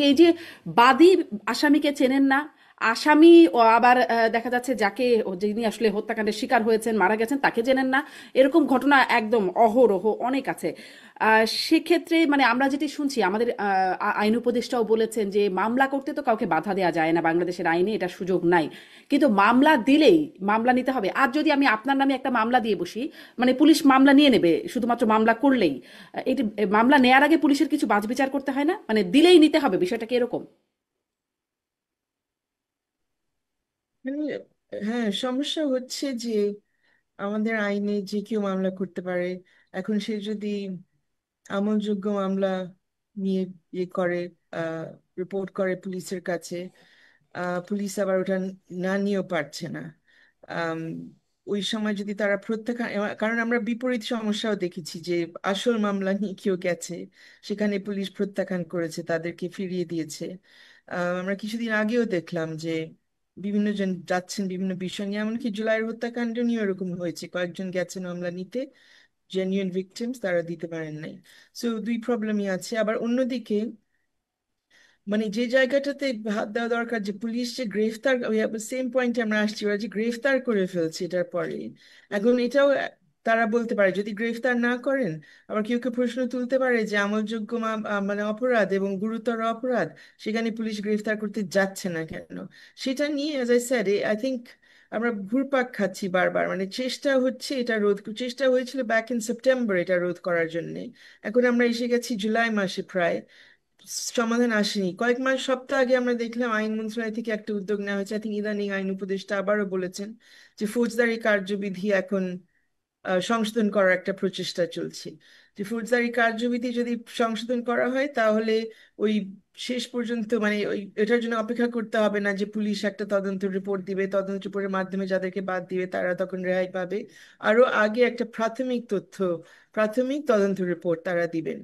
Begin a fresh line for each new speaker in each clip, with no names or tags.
এই যে বাদী আসামিকে চেনেন না, আসামি ও আবার দেখা যাচ্ছে যাকে যিনি আসলে হত্যাকাণ্ডের শিকার হয়েছেন মারা গেছেন তাকে চেনেন না, এরকম ঘটনা একদম অহরহ অনেক আছে। সেক্ষেত্রে মানে আমরা যেটি শুনছি আমাদের আইন উপদেষ্টাও বলেছেন যে মামলা করতে তো কাউকে বাধা দেওয়া যায় না, বাংলাদেশের আইনে এটা সুযোগ নাই, কিন্তু মামলা দিলেই মামলা নিতে হবে। আর যদি আমি আপনার নামে একটা মামলা দিয়ে বসি, মানে পুলিশ মামলা নিয়ে নেবে শুধুমাত্র মামলা করলেই, এটি মামলা নেয়ার আগে পুলিশের কিছু বাছবিচার করতে হয় না, মানে দিলেই নিতে হবে, বিষয়টা কি এরকম?
মানে হ্যাঁ, সমস্যা হচ্ছে যে আমাদের আইনে যে কেউ মামলা করতে পারে। এখন সে যদি আমলযোগ্য মামলা নিয়ে ইয়ে করে, রিপোর্ট করে পুলিশের কাছে, পুলিশ আবার ওটা না নিয়েও পারছে না। আম, ওই সময় যদি তারা প্রত্যাখ্যান, কারণ আমরা বিপরীত সমস্যাও দেখেছি যে আসল মামলা নিয়ে কেউ গেছে, সেখানে পুলিশ প্রত্যাখ্যান করেছে, তাদেরকে ফিরিয়ে দিয়েছে। আমরা কিছুদিন আগেও দেখলাম যে বিভিন্ন জন যাচ্ছেন বিভিন্ন বিষয় নিয়ে, এমনকি জুলাইয়ের হত্যাকাণ্ড নিয়ে এরকম হয়েছে, কয়েকজন গেছেন মামলা নিতে, জেনুইন ভিকটিমস তারা দিতে পারেন নাই। সো দুই প্রবলেমই আছে। আবার অন্যদিকে মানে যে জায়গাটাতে হাত দেওয়া দরকার, যে পুলিশ যে গ্রেফতার, সেম পয়েন্টে আমরা আসছি, ওরা যে গ্রেফতার করে ফেলছে এটার পরে, এখন এটাও তারা বলতে পারে যদি গ্রেফতার না করেন, আবার কেউ কেউ প্রশ্ন তুলতে পারে যে আমলযোগ্য মানে অপরাধ এবং গুরুতর অপরাধ, সেখানে পুলিশ গ্রেফতার করতে যাচ্ছে না কেন? সেটা নিয়ে as I sad, I think আমরা ঘুরপাক খাচ্ছি বারবার। মানে চেষ্টা হচ্ছে এটা রোধ, চেষ্টা হয়েছিল ব্যাক ইন সেপ্টেম্বর এটা রোধ করার জন্য। এখন আমরা এসে গেছি জুলাই মাসে, প্রায় সমাধান আসেনি। কয়েক মাস সপ্তাহ আগে আমরা দেখলাম আইন মন্ত্রণালয় থেকে একটা উদ্যোগ নেওয়া হয়েছে। আই থিঙ্ক ইদানিং আইন উপদেষ্টা আবারও বলেছেন যে ফৌজদারি কার্যবিধি এখন সংশোধন করার একটা প্রচেষ্টা চলছে। যে ফৌজদারি কার্যবিধি যদি সংশোধন করা হয়, তাহলে ওই শেষ পর্যন্ত মানে ওই এটার জন্য অপেক্ষা করতে হবে না যে পুলিশ একটা তদন্ত রিপোর্ট দিবে, তদন্ত রিপোর্টের মাধ্যমে যাদেরকে বাদ দিবে তারা তখন রেহাই পাবে। আরো আগে একটা প্রাথমিক তথ্য, প্রাথমিক তদন্ত রিপোর্ট তারা দিবেন।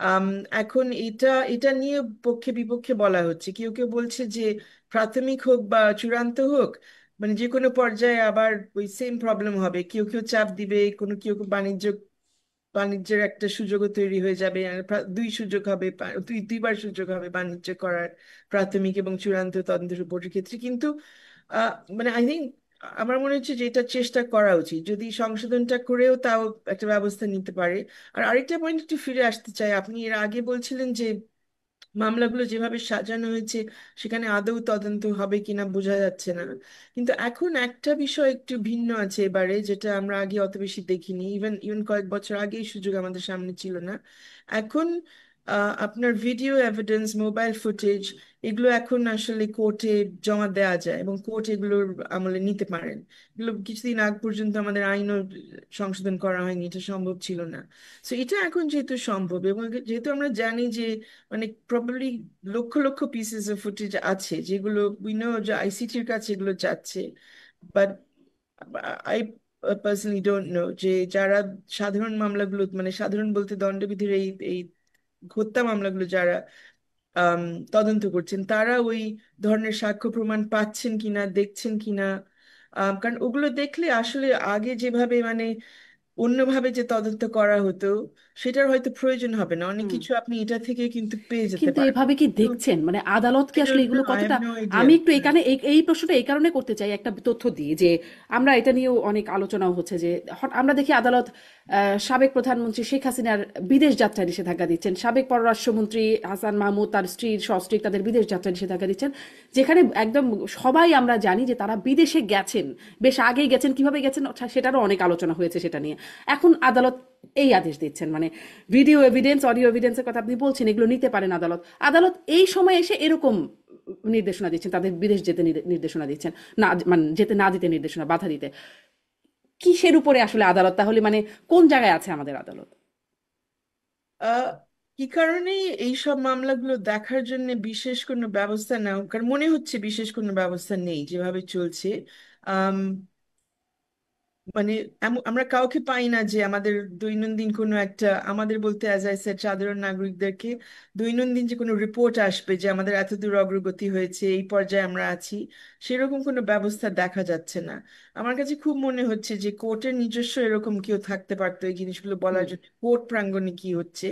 আম, এখন এটা এটা নিয়ে পক্ষে বিপক্ষে বলা হচ্ছে। কেউ কেউ বলছে যে প্রাথমিক হোক বা চূড়ান্ত হোক, মানে যে কোনো পর্যায়ে আবার ওই সেম প্রবলেম হবে, কেউ কেউ চাপ দিবে, কোনো কেউ কেউ বাণিজ্যের একটা সুযোগও তৈরি হয়ে যাবে। আর দুই সুযোগ হবে, দুইবার সুযোগ হবে বাণিজ্য করার, প্রাথমিক এবং চূড়ান্ত তদন্ত রিপোর্টের ক্ষেত্রে। কিন্তু আহ, মানে আই থিঙ্ক আমার মনে হচ্ছে যে এটা চেষ্টা করা উচিত, যদি সংশোধনটা করেও তাও একটা ব্যবস্থা নিতে পারে। আর আরেকটা পয়েন্ট একটু ফিরে আসতে চাই, আপনি এর আগে বলছিলেন যে মামলাগুলো যেভাবে সাজানো হয়েছে সেখানে আদৌ তদন্ত হবে কিনা বোঝা যাচ্ছে না। কিন্তু এখন একটা বিষয় একটু ভিন্ন আছে এবারে, যেটা আমরা আগে অত বেশি দেখিনি, ইভেন ইভেন কয়েক বছর আগে এই সুযোগ আমাদের সামনে ছিল না। এখন আপনার ভিডিও এভিডেন্স, মোবাইল ফুটেজ, এগুলো এখন আসলে কোর্টে জমা দেওয়া যায় এবং কোর্ট এগুলোর আমলে নিতে পারেন। এগুলো কিছুদিন আগ পর্যন্ত আমাদের আইনও সংশোধন করা হয়নি, এটা সম্ভব ছিল না। তো এটা এখন যেহেতু সম্ভব, এবং যেহেতু আমরা জানি যে মানে probably lakh lakh pieces of footage আছে যেগুলো উই নো যে আইসিটির কাছে এগুলো যাচ্ছে, but I personally don't know যে যারা সাধারণ মামলাগুলো, মানে সাধারণ বলতে দণ্ডবিধির এই এই হত্যা মামলাগুলো যারা আম, তদন্ত করছেন, তারা ওই ধরনের সাক্ষ্য প্রমাণ পাচ্ছেন কিনা, দেখছেন কিনা। কারণ ওগুলো দেখলে আসলে আগে যেভাবে মানে অন্যভাবে যে তদন্ত করা হতো, সেটার হয়তো প্রয়োজন হবে না, অনেক
হুম।
কিছু আপনি এটা থেকে কিন্তু পেয়ে যেতে
কিন্তু
পারবেন।
এভাবে কি
তো
দেখছেন, মানে আদালত কি
আই
আসলে
ডোন্ট নো,
এগুলো
আই হ্যাভ
কতটা?
No idea.
আমি একটু এখানে এই প্রশ্নটা এই কারণে করতে চাই, একটা তথ্য দিয়ে যে আমরা এটা নিয়েও অনেক আলোচনাও হচ্ছে যে আমরা দেখি আদালত সাবেক প্রধানমন্ত্রী শেখ হাসিনার বিদেশ যাত্রা নিষেধাজ্ঞা দিচ্ছেন, সাবেক পররাষ্ট্রমন্ত্রী হাসান মাহমুদ তার স্ত্রী সস্ত্রীক তাদের বিদেশ যাত্রা নিষেধাজ্ঞা দিচ্ছেন, যেখানে একদম সবাই আমরা জানি যে তারা বিদেশে গেছেন, বেশ আগেই গেছেন, কিভাবে গেছেন সেটারও অনেক আলোচনা হয়েছে সেটা নিয়ে। এখন আদালত এই আদেশ দিচ্ছেন, মানে ভিডিও এভিডেন্স অডিও এভিডেন্সের কথা আপনি বলছেন, এগুলো নিতে পারেন আদালত। আদালত এই সময় এসে এরকম নির্দেশনা দিচ্ছেন, তাদের বিদেশ যেতে নির্দেশনা দিচ্ছেন, না মানে যেতে না দিতে নির্দেশনা, বাধা দিতে। কিসের উপরে আসলে আদালত তাহলে, মানে কোন জায়গায় আছে আমাদের আদালত?
আহ, কি কারণে এই সব মামলাগুলো দেখার জন্য বিশেষ কোনো ব্যবস্থা নেওয়া, কারণ মনে হচ্ছে বিশেষ কোনো ব্যবস্থা নেই যেভাবে চলছে। মানে আমরা কাউকে পাই না যে আমাদের দৈনন্দিন কোনো একটা, আমাদের বলতে অ্যাজ আই সেড সাধারণ নাগরিকদেরকে দৈনন্দিন যে কোনো রিপোর্ট আসবে যে আমাদের এত দূর অগ্রগতি হয়েছে, এই পর্যায়ে আমরা আছি, সেরকম কোনো ব্যবস্থা দেখা যাচ্ছে না। আমার কাছে খুব মনে হচ্ছে যে কোর্টের নিজস্ব এরকম কেউ থাকতে পারতো এই জিনিসগুলো বলার
হুম।
জন্য, কোর্ট প্রাঙ্গণে কি হচ্ছে,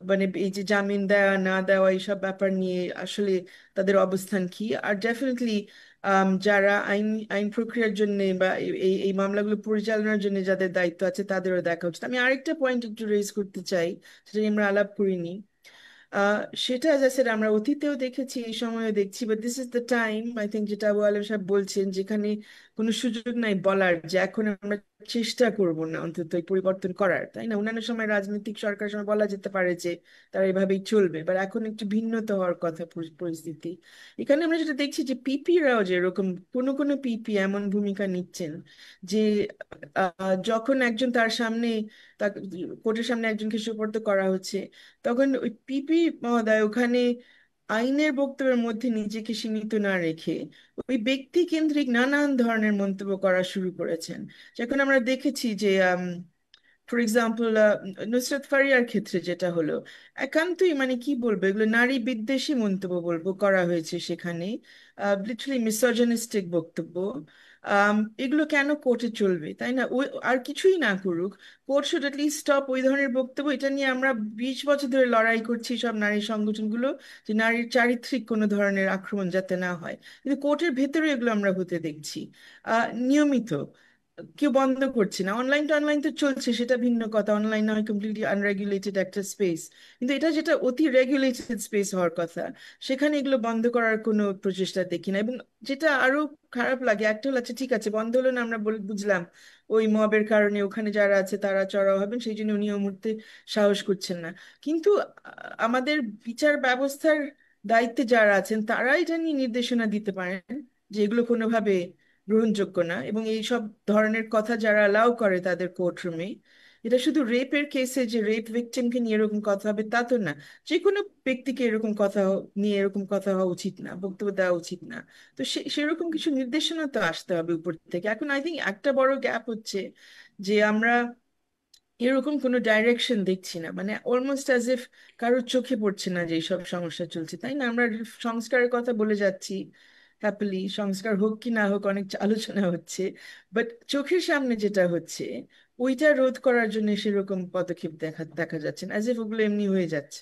মানে এই যে জামিন দেওয়া না দেওয়া এইসব ব্যাপার নিয়ে আসলে তাদের অবস্থান কি। আর ডেফিনেটলি যারা আইন আইন প্রক্রিয়ার জন্য বা এই এই মামলাগুলো পরিচালনার জন্য যাদের দায়িত্ব আছে তাদেরও দেখা উচিত। আমি আরেকটা পয়েন্ট একটু রেজ করতে চাই, সেটা নিয়ে আমরা আলাপ করিনি। আহ সেটা স্যার আমরা অতীতেও দেখেছি, এই সময়ও দেখছি, but this is the time I think, যেটা আবু আলম সাহেব বলছেন, যেখানে কোনো সুযোগ নাই বলার যে এখন আমরা চেষ্টা করব না অন্তত এই পরিবর্তন করার, তাই না? অন্যান্য সময় রাজনৈতিক সরকার সময় বলা যেতে পারে যে তারা এভাবেই চলবে, বাট এখন একটু ভিন্নত হওয়ার কথা পরিস্থিতি। এখানে আমরা যেটা দেখছি যে পিপিরাও যে এরকম কোনো কোনো পিপি এমন ভূমিকা নিচ্ছেন যে যখন একজন তার সামনে, তাকে কোর্টের সামনে একজনকে সোপর্দ করা হচ্ছে, তখন ওই পিপি মহোদয় ওখানে আইনের বক্তব্যের মধ্যে নিজেকে সীমিত না রেখে ওই ব্যক্তি কেন্দ্রিক নানান ধরনের মন্তব্য করা শুরু করেছেন। যখন আমরা দেখেছি যে ফর এক্সাম্পল নুসরাত ফারিয়ার ক্ষেত্রে যেটা হলো, একান্তই মানে কি বলবো, এগুলো নারী বিদ্বেষী মন্তব্য বলবো করা হয়েছে সেখানে, লিটারালি মিসোজিনিস্টিক বক্তব্য। এগুলো কেন কোর্টে চলবে, তাই না? ওই আর কিছুই না করুক, কোর্ট শুড লিস্ট স্টপ ওই ধরনের বক্তব্য। এটা নিয়ে আমরা 20 বছর ধরে লড়াই করছি সব নারী সংগঠনগুলো, যে নারীর চারিত্রিক কোনো ধরনের আক্রমণ যাতে না হয়, কিন্তু কোর্টের ভেতরে এগুলো আমরা হতে দেখছি নিয়মিত। কেউ বন্ধ করছে না, অনলাইন তো অনলাইন তো চলছে, সেটা ভিন্ন কথা, অনলাইন নয় কমপ্লিটলি আনরেগুলেটেড একটা স্পেস, কিন্তু এটা যেটা অতি রেগুলেটেড স্পেস হওয়ার কথা, সেখানে এগুলো বন্ধ করার কোনো প্রচেষ্টা দেখি না। এবং যেটা আরো খারাপ লাগে, একটা হলো আচ্ছা ঠিক আছে বন্ধ হলো না, আমরা বুঝলাম ওই মবের কারণে ওখানে যারা আছে তারা চড়াও হবেন, সেই জন্য উনি এই মুহূর্তে সাহস করছেন না, কিন্তু আমাদের বিচার ব্যবস্থার দায়িত্বে যারা আছেন তারা এটা নিয়ে নির্দেশনা দিতে পারেন যে এগুলো কোনোভাবে গ্রহণযোগ্য না। এবং এই সব ধরনের কথা যারা অ্যালাউ করে তাদের কোর্টরুমে, এটা শুধু রেপের কেসে যে রেপ ভিকটিমকে নিয়ে এরকম কথা হবে তা তো না, যে কোনো ব্যক্তিকে এরকম কথা নিয়ে এরকম কথা হওয়া উচিত না, বক্তব্য দেওয়া উচিত না। তো সেরকম কিছু নির্দেশনা তো আসতে হবে উপর থেকে। এখন আই থিঙ্ক একটা বড় গ্যাপ হচ্ছে যে আমরা এরকম কোনো ডাইরেকশন দেখছি না, মানে অলমোস্ট অ্যাজ ইফ কারোর চোখে পড়ছে না যে এইসব সমস্যা চলছে, তাই না? আমরা সংস্কারের কথা বলে যাচ্ছি, হ্যাপিলি সংস্কার হোক কি না হোক অনেক আলোচনা হচ্ছে, বাট চোখের সামনে যেটা হচ্ছে ওইটা রোধ করার জন্য সেরকম পদক্ষেপ দেখা দেখা যাচ্ছে না, অ্যাজ ইফ ওগুলো এমনি হয়ে যাচ্ছে।